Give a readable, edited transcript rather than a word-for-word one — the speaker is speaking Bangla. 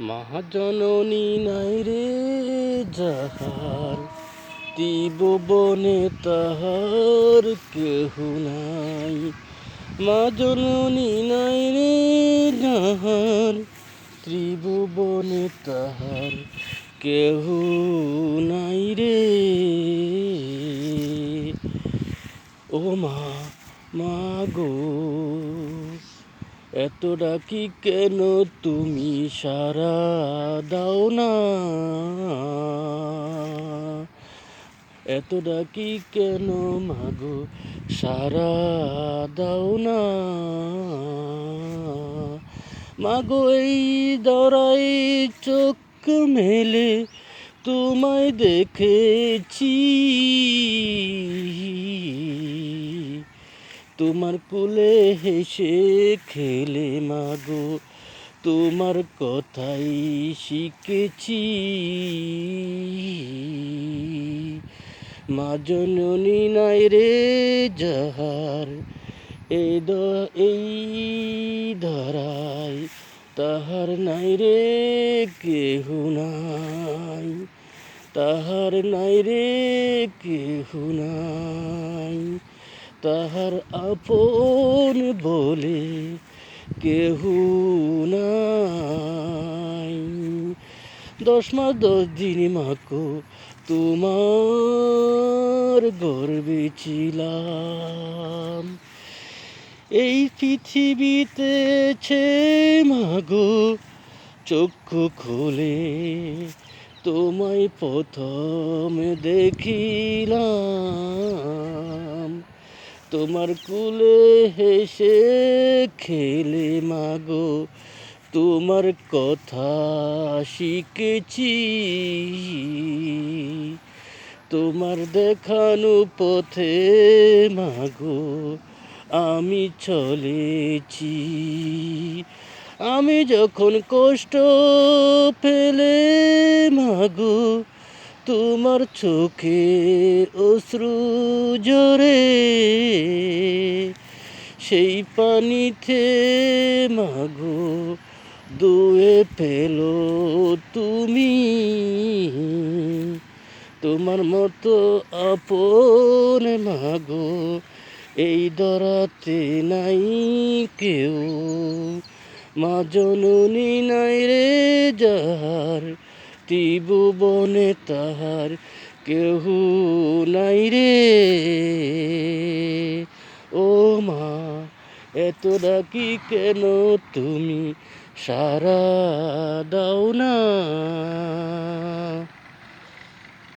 মহাজননী নাই রে যাহার, ত্রিভুবনে তাহার কেহ নাই। মা জননী নাই রে যাহার, ত্রিভুবনে তাহার কেহ নাই রে। ও মা, মা গো, এত ডাকি কেন তুমি সারা দাও না? এত ডাকি কেন মাগো সারা দাও না? মাগো এই দরাই চোখ মেলে তোমায় দেখেছি, তোমার কোলে হেসে খেলে মাগো তোমার কথাই শিখেছি। মা জননী নাই রে যাহার, এই ধরায় তাহার নাই রে কেহ নাই, তাহার নাই রে কেহ নাই, তাহার আপন বলে কেহ নাই। 10 মাস 10 দিন মাকো তোমার গর্বে ছিলাম, এই পৃথিবীতে মাগো চক্ষু খুলে তোমায় প্রথম দেখিলাম। তোমার কোলে হেসে খেলে মাগো তোমার কথা শিখেছি, তোমার দেখানো পথে মাগো আমি চলেছি। আমি যখন কষ্ট পেলে মাগো তোমার চোখে অশ্রু ঝরে, সেই পানিতে মাগো ধুয়ে ফেলো তুমি। তোমার মতো আপন মাগো এই ধরাতে নাই কেউ। মা জননী নাই রে যাহার, ত্রিভুবনে তাহার কেহ নাই রে। ও মা, এত ডাকি কেন তুমি সারা দাও না?